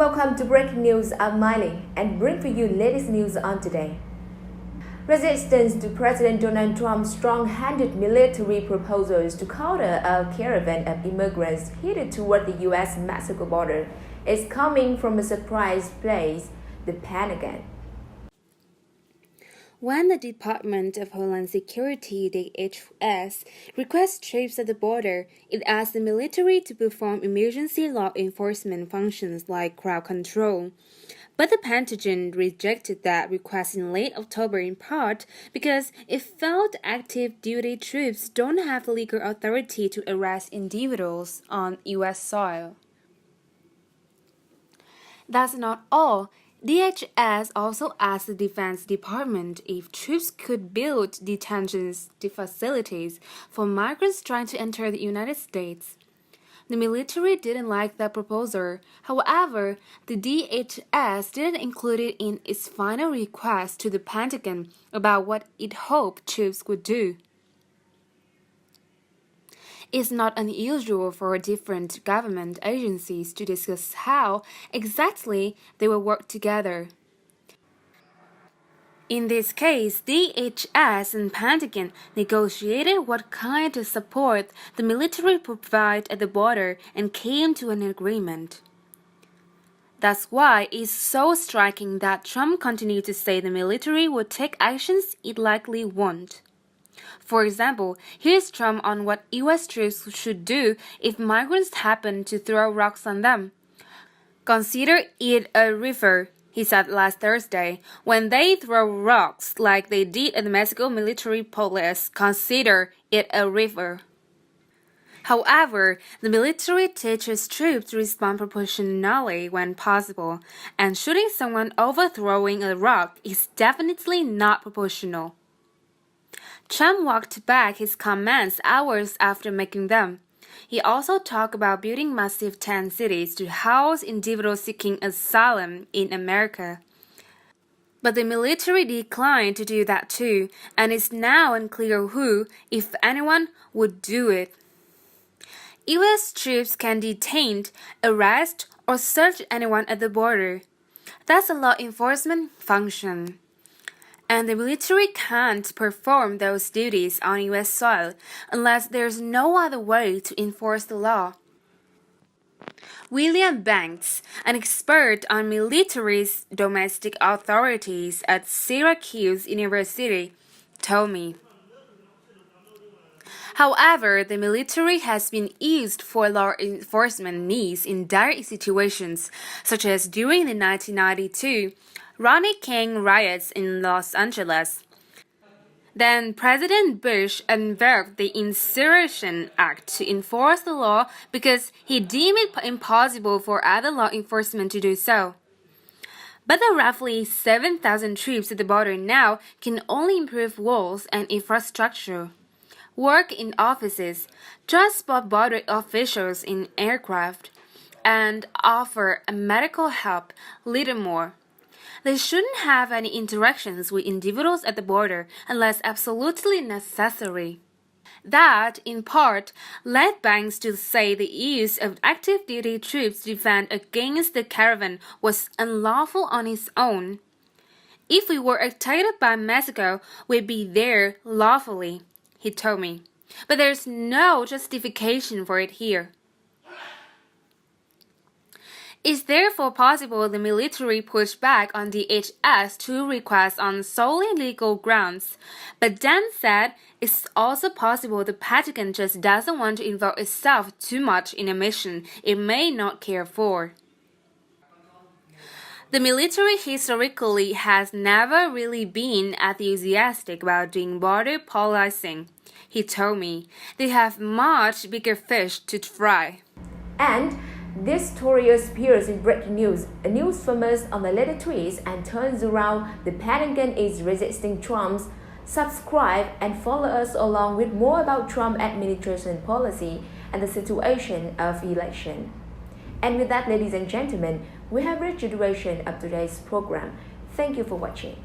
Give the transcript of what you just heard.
Welcome to Breaking News. I'm Miley and bring for you latest news on today. Resistance to President Donald Trump's strong-handed military proposals to counter a caravan of immigrants headed toward the U.S.-Mexico border is coming from a surprise place, the Pentagon. When the Department of Homeland Security, DHS, requests troops at the border, it asks the military to perform emergency law enforcement functions like crowd control. But the Pentagon rejected that request in late October in part because it felt active duty troops don't have the legal authority to arrest individuals on U.S. soil. That's not all. DHS also asked the Defense Department if troops could build detention facilities for migrants trying to enter the United States. The military didn't like that proposal. However, the DHS didn't include it in its final request to the Pentagon about what it hoped troops would do. It's not unusual for different government agencies to discuss how exactly they will work together. In this case, DHS and Pentagon negotiated what kind of support the military provide at the border and came to an agreement. That's why it's so striking that Trump continued to say the military would take actions it likely won't. For example, here's Trump on what U.S. troops should do if migrants happen to throw rocks on them. Consider it a river, he said last Thursday. When they throw rocks like they did at the Mexico military police, consider it a river. However, the military teaches troops to respond proportionally when possible, and shooting someone overthrowing a rock is definitely not proportional. Trump walked back his comments hours after making them. He also talked about building massive tent cities to house individuals seeking asylum in America. But the military declined to do that too, and it's now unclear who, if anyone, would do it. U.S. troops can detain, arrest, or search anyone at the border. That's a law enforcement function. And the military can't perform those duties on U.S. soil unless there's no other way to enforce the law. William Banks, an expert on military's domestic authorities at Syracuse University, told me. However, the military has been used for law enforcement needs in dire situations, such as during the 1992 Rodney King riots in Los Angeles. Then President Bush invoked the Insurrection Act to enforce the law because he deemed it impossible for other law enforcement to do so. But the roughly 7,000 troops at the border now can only improve walls and infrastructure, work in offices, transport border officials in aircraft, and offer medical help, little more. They shouldn't have any interactions with individuals at the border unless absolutely necessary. That, in part, led Banks to say the use of active duty troops to defend against the caravan was unlawful on its own. If we were attacked by Mexico, we'd be there lawfully, he told me. But there's no justification for it here. It's therefore possible the military pushed back on DHS 2 requests on solely legal grounds. But Dan said it's also possible the Pentagon just doesn't want to involve itself too much in a mission it may not care for. The military historically has never really been enthusiastic about doing border policing, he told me. They have much bigger fish to fry. And this story appears in Breaking News, a news famous on the latest tweets and turns around the Pentagon is resisting Trump's. Subscribe and follow us along with more about Trump administration policy and the situation of election. And with that, ladies and gentlemen, we have reached the duration of today's program. Thank you for watching.